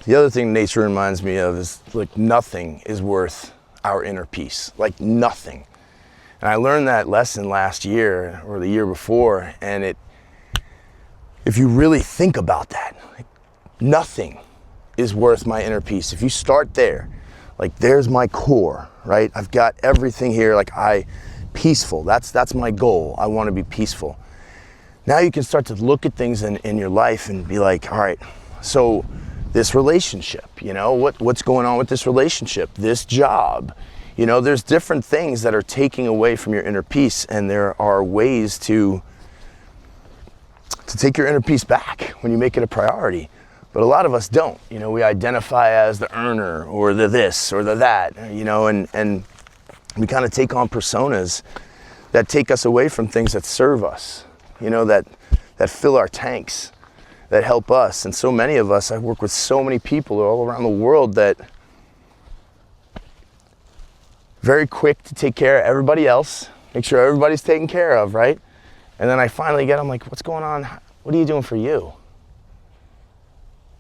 The other thing nature reminds me of is like nothing is worth our inner peace, like nothing. And I learned that lesson last year or the year before, and if you really think about that, like, nothing is worth my inner peace. If you start there, like there's my core, right? I've got everything here, like peaceful, that's my goal. I want to be peaceful. Now you can start to look at things in your life and be like, all right, so this relationship, what's going on with this relationship, this job, there's different things that are taking away from your inner peace, and there are ways to take your inner peace back when you make it a priority. But a lot of us don't. We identify as the earner or the this or the that, and we kind of take on personas that take us away from things that serve us, that fill our tanks, that help us. And so many of us, I work with so many people all around the world that very quick to take care of everybody else, make sure everybody's taken care of, right? And then I finally I'm like, what's going on? What are you doing for you?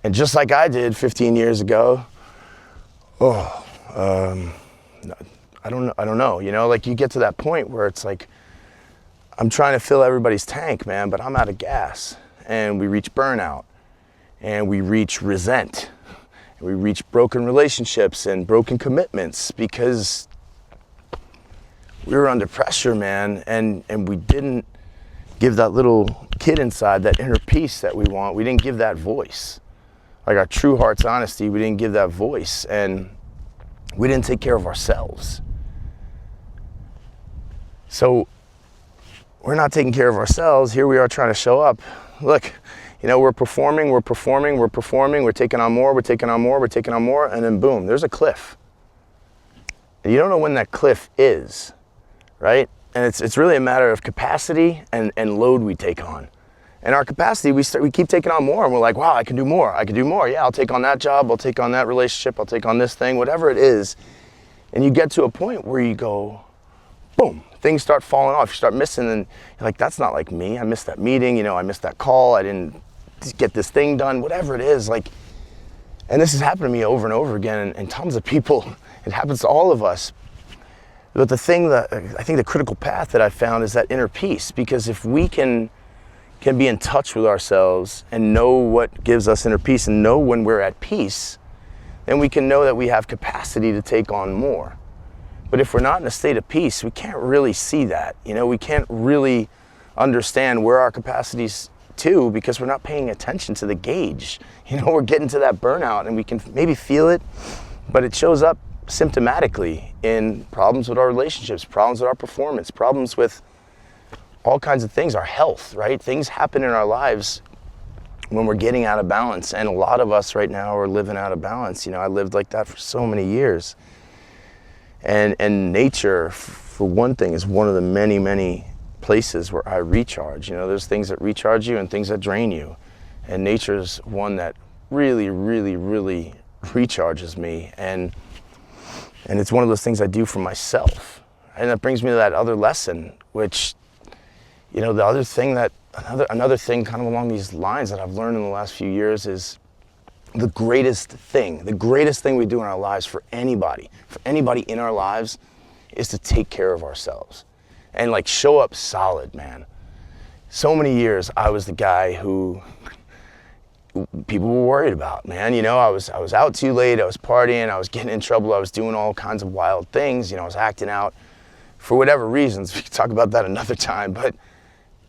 And just like I did 15 years ago, I don't know, like you get to that point where it's like, I'm trying to fill everybody's tank, man, but I'm out of gas. And we reach burnout, and we reach resent, and we reach broken relationships and broken commitments because we were under pressure, man, and we didn't give that little kid inside that inner peace that we want. We didn't give that voice. Like our true heart's honesty, we didn't give that voice, and we didn't take care of ourselves. So we're not taking care of ourselves. Here we are trying to show up. Look, we're performing, we're taking on more, and then boom, there's a cliff. And you don't know when that cliff is, right? And it's really a matter of capacity and load we take on. And our capacity, we keep taking on more, and we're like, wow, I can do more. Yeah, I'll take on that job, I'll take on that relationship, I'll take on this thing, whatever it is. And you get to a point where you go, boom, things start falling off. You start missing, and you're like, that's not like me. I missed that meeting, I missed that call, I didn't get this thing done, whatever it is. And this has happened to me over and over again, and tons of people. It happens to all of us. But the thing that I think the critical path that I found is that inner peace, because if we can be in touch with ourselves and know what gives us inner peace and know when we're at peace, then we can know that we have capacity to take on more. But if we're not in a state of peace, we can't really see that. We can't really understand where our capacity's to, because we're not paying attention to the gauge. We're getting to that burnout, and we can maybe feel it, but it shows up symptomatically in problems with our relationships, problems with our performance, problems with all kinds of things, our health, right? Things happen in our lives when we're getting out of balance, and a lot of us right now are living out of balance. I lived like that for so many years. And nature, for one thing, is one of the many, many places where I recharge. There's things that recharge you and things that drain you. And nature's one that really, really, really recharges me. And it's one of those things I do for myself. And that brings me to that other lesson, which, the other thing another thing kind of along these lines that I've learned in the last few years is the greatest thing we do in our lives for anybody in our lives is to take care of ourselves and show up solid, man. So many years I was the guy who people were worried about, man. I was out too late, I was partying, I was getting in trouble, I was doing all kinds of wild things, I was acting out for whatever reasons. We could talk about that another time, but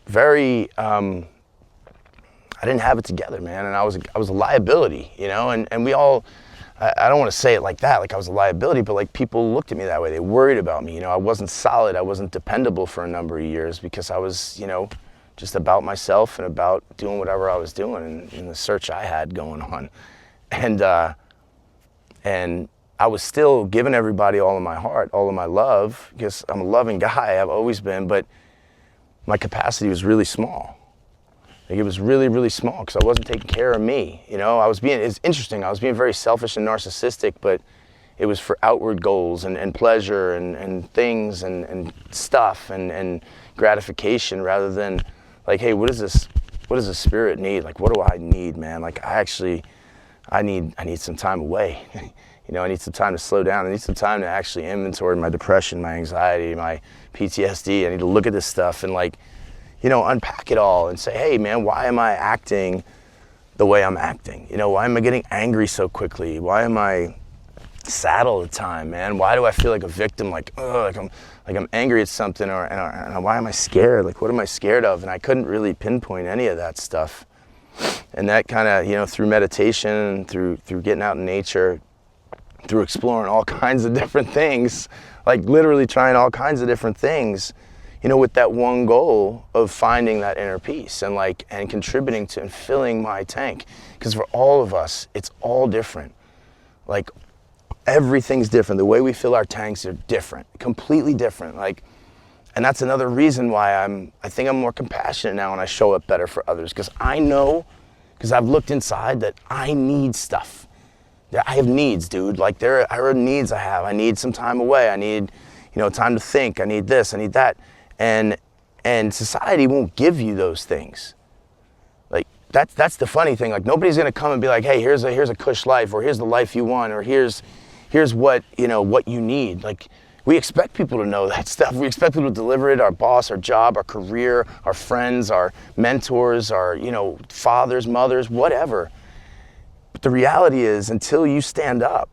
very I didn't have it together, man, and I was a liability, and we all, I don't want to say it like that, like I was a liability, but people looked at me that way. They worried about me, I wasn't solid, I wasn't dependable for a number of years because I was, just about myself and about doing whatever I was doing in the search I had going on. And I was still giving everybody all of my heart, all of my love, because I'm a loving guy, I've always been, but my capacity was really small. It was really, really small because I wasn't taking care of me. It's interesting, I was being very selfish and narcissistic, but it was for outward goals and pleasure and things and stuff and gratification, rather than hey, what does the spirit need? What do I need, man? I actually I need some time away. You know, I need some time to slow down. I need some time to actually inventory my depression, my anxiety, my PTSD. I need to look at this stuff and like, you know, unpack it all and say, hey man, why am I acting the way I'm acting? You know, why am I getting angry so quickly? Why am I sad all the time, man? Why do I feel like a victim? Like, like I'm angry at something, or why am I scared? Like, what am I scared of? And I couldn't really pinpoint any of that stuff. And that kind of, you know, through meditation, through getting out in nature, through exploring all kinds of different things, like literally trying all kinds of different things, you know, with that one goal of finding that inner peace and like, and contributing to and filling my tank. Because for all of us, it's all different. Like everything's different. The way we fill our tanks are different, completely different. Like, and that's another reason why I think I'm more compassionate now and I show up better for others. Because I know, because I've looked inside, that I need stuff. I have needs, dude. Like there are needs I have. I need some time away. I need, you know, time to think. I need this, I need that. And society won't give you those things. Like that's the funny thing. Like nobody's gonna come and be like, hey, here's a cush life, or here's the life you want, or here's what, you know, what you need. Like we expect people to know that stuff. We expect people to deliver it, our boss, our job, our career, our friends, our mentors, our, you know, fathers, mothers, whatever. But the reality is, until you stand up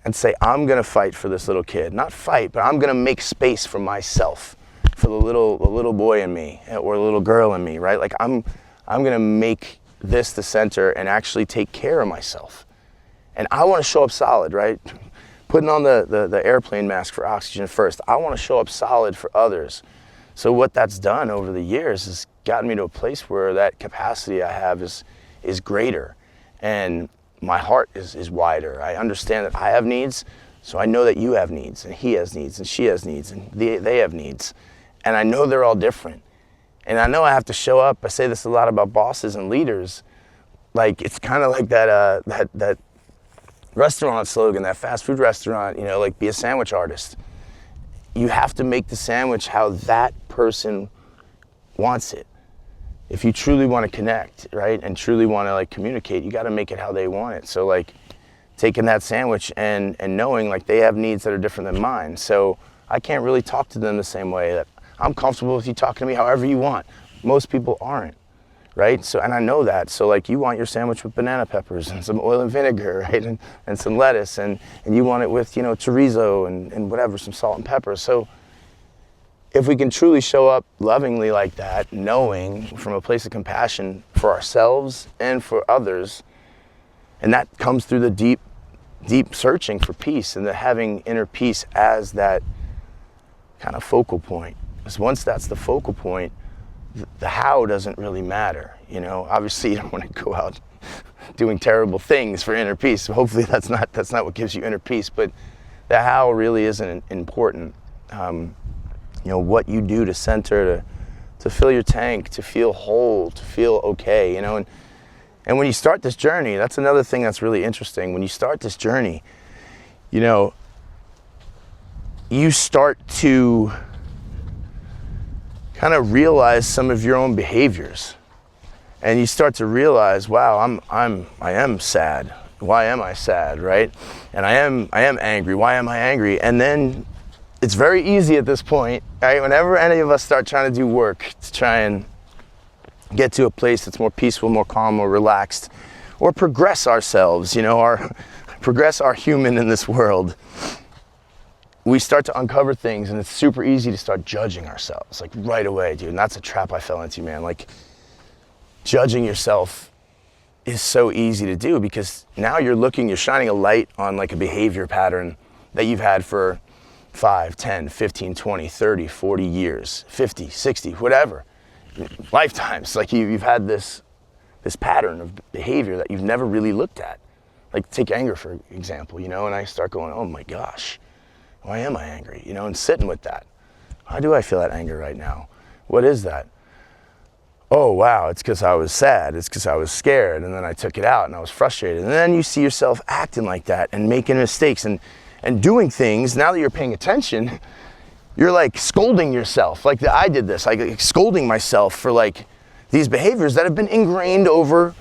and say, I'm gonna fight for this little kid, not fight, but I'm gonna make space for myself, for the little boy in me, or the little girl in me, right? Like I'm gonna make this the center and actually take care of myself. And I wanna show up solid, right? Putting on the airplane mask for oxygen first. I wanna show up solid for others. So what that's done over the years has gotten me to a place where that capacity I have is greater. And my heart is wider. I understand that I have needs, so I know that you have needs, and he has needs, and she has needs, and they have needs. And I know they're all different. And I know I have to show up. I say this a lot about bosses and leaders. Like, it's kind of like that restaurant slogan, that fast food restaurant, you know, like be a sandwich artist. You have to make the sandwich how that person wants it. If you truly want to connect, right, and truly want to like communicate, you got to make it how they want it. So like taking that sandwich and knowing like they have needs that are different than mine. So I can't really talk to them the same way. That I'm comfortable with you talking to me however you want. Most people aren't, right? So, and I know that. So like you want your sandwich with banana peppers and some oil and vinegar, right, and some lettuce, and you want it with, you know, chorizo and whatever, some salt and pepper. So if we can truly show up lovingly like that, knowing from a place of compassion for ourselves and for others, and that comes through the deep searching for peace and the having inner peace as that kind of focal point. Because once that's the focal point, the how doesn't really matter. You know, obviously you don't want to go out doing terrible things for inner peace. So hopefully that's not what gives you inner peace, but the how really isn't important. You know, what you do to center, to fill your tank, to feel whole, to feel okay, you know. And when you start this journey, that's another thing that's really interesting. When you start this journey, you know, you start to kind of realize some of your own behaviors. And you start to realize, wow, I am sad. Why am I sad, right? And I am angry. Why am I angry? And then it's very easy at this point, right? Whenever any of us start trying to do work to try and get to a place that's more peaceful, more calm, more relaxed, or progress ourselves, you know, progress our human in this world, we start to uncover things, and it's super easy to start judging ourselves, like right away, dude. And that's a trap I fell into, man. Like, judging yourself is so easy to do because now you're shining a light on like a behavior pattern that you've had for 5, 10, 15, 20, 30, 40 years, 50, 60, whatever, lifetimes. Like you've had this pattern of behavior that you've never really looked at. Like take anger, for example, you know, and I start going, oh my gosh, why am I angry? You know, and sitting with that. Why do I feel that anger right now? What is that? Oh, wow, it's because I was sad. It's because I was scared. And then I took it out and I was frustrated. And then you see yourself acting like that and making mistakes and doing things. Now that you're paying attention, you're like scolding yourself. Like I did this, like scolding myself for like these behaviors that have been ingrained over,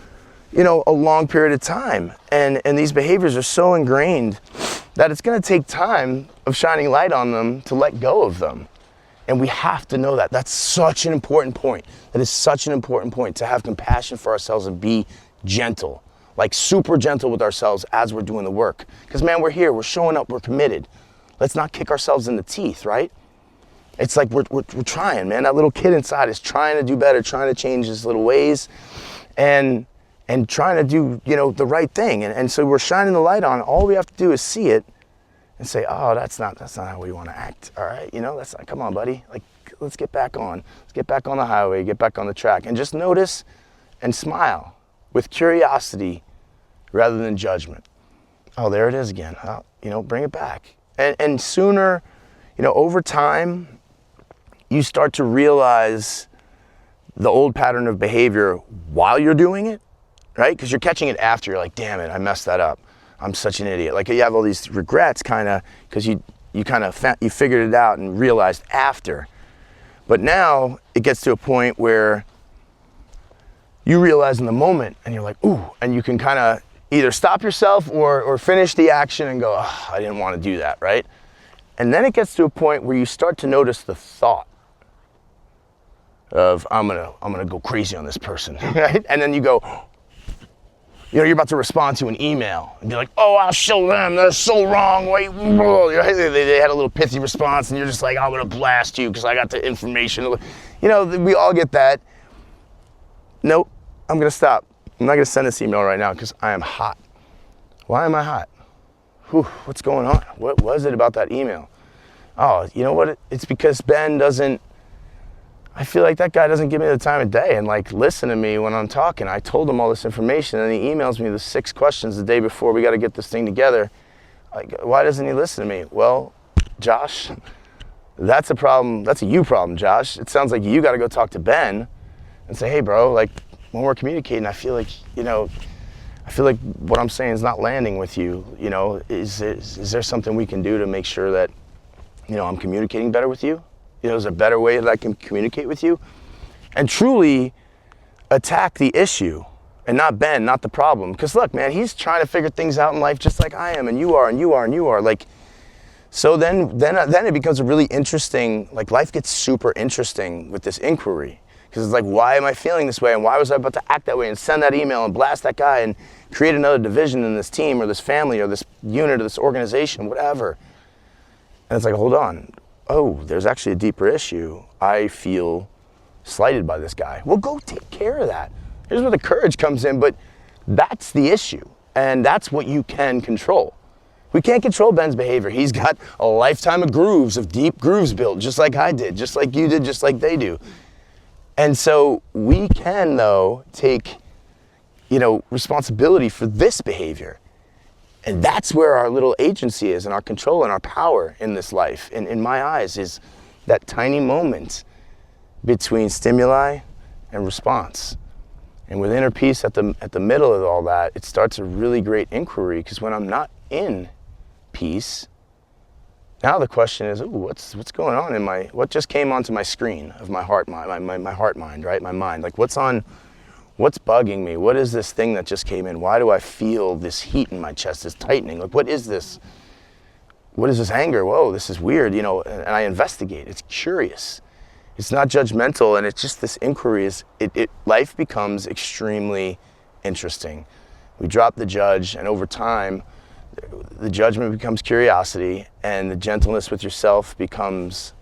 a long period of time. And these behaviors are so ingrained that it's going to take time of shining light on them to let go of them. And we have to know that. That's such an important point. That is such an important point, to have compassion for ourselves and be gentle, like super gentle with ourselves as we're doing the work. Because man, we're here, we're showing up, we're committed. Let's not kick ourselves in the teeth, right? It's like we're trying, man. That little kid inside is trying to do better, trying to change his little ways and trying to do, the right thing. And so we're shining the light on. All we have to do is see it and say, oh, that's not how we want to act. All right, that's not, come on, buddy. Like, let's get back on. Let's get back on the highway, get back on the track. And just notice and smile with curiosity rather than judgment. Oh, there it is again. Bring it back. And sooner, over time, you start to realize the old pattern of behavior while you're doing it, right? Because you're catching it after. You're like, damn it, I messed that up. I'm such an idiot. Like, you have all these regrets kind of because you figured it out and realized after. But now it gets to a point where you realize in the moment and you're like, ooh, and you can kind of either stop yourself or finish the action and go, oh, I didn't want to do that, right? And then it gets to a point where you start to notice the thought of, I'm gonna go crazy on this person, right? And then you go, you're about to respond to an email and be like, oh, I'll show them, they're so wrong, wait, they had a little pithy response and you're just like, I'm gonna blast you because I got the information. We all get that. Nope, I'm gonna stop. I'm not gonna send this email right now because I am hot. Why am I hot? Whew, what's going on? What was it about that email? Oh, you know what? It's because I feel like that guy doesn't give me the time of day and listen to me when I'm talking. I told him all this information and he emails me the 6 questions the day before. We got to get this thing together. Why doesn't he listen to me? Well, Josh, that's a problem. That's a you problem, Josh. It sounds like you got to go talk to Ben and say, hey, bro, when we're communicating, I feel like what I'm saying is not landing with you. Is there something we can do to make sure that, I'm communicating better with you? Is there a better way that I can communicate with you? And truly attack the issue and not Ben, not the problem. Because look, man, he's trying to figure things out in life just like I am, and you are, and you are, and you are. So then it becomes a really interesting, life gets super interesting with this inquiry. Because it's like, why am I feeling this way? And why was I about to act that way and send that email and blast that guy and create another division in this team or this family or this unit or this organization, whatever. And it's like, hold on. Oh, there's actually a deeper issue. I feel slighted by this guy. Well, go take care of that. Here's where the courage comes in, but that's the issue. And that's what you can control. We can't control Ben's behavior. He's got a lifetime of deep grooves built, just like I did, just like you did, just like they do. And so we can, though, take, responsibility for this behavior. And that's where our little agency is and our control and our power in this life. In my eyes, is that tiny moment between stimuli and response. And with inner peace at the middle of all that, it starts a really great inquiry, because when I'm not in peace, now the question is, ooh, what's going on in what just came onto my screen of my heart mind, my heart mind, right? My mind. What's bugging me? What is this thing that just came in? Why do I feel this heat in my chest, this tightening? What is this? What is this anger? Whoa, this is weird, and I investigate. It's curious. It's not judgmental, and it's just this inquiry. Life becomes extremely interesting. We drop the judge, and over time, the judgment becomes curiosity, and the gentleness with yourself becomes,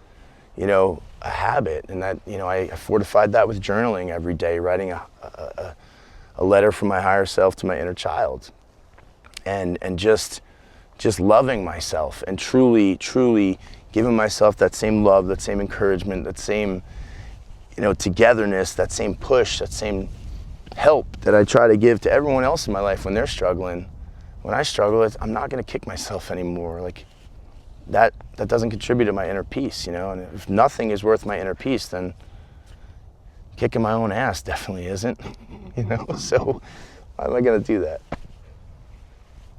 a habit. And that, I fortified that with journaling every day, writing a letter from my higher self to my inner child, and just loving myself and truly giving myself that same love, that same encouragement, that same, togetherness, that same push, that same help that I try to give to everyone else in my life when they're struggling. When I struggle, I'm not going to kick myself anymore. That doesn't contribute to my inner peace, And if nothing is worth my inner peace, then kicking my own ass definitely isn't, So why am I going to do that?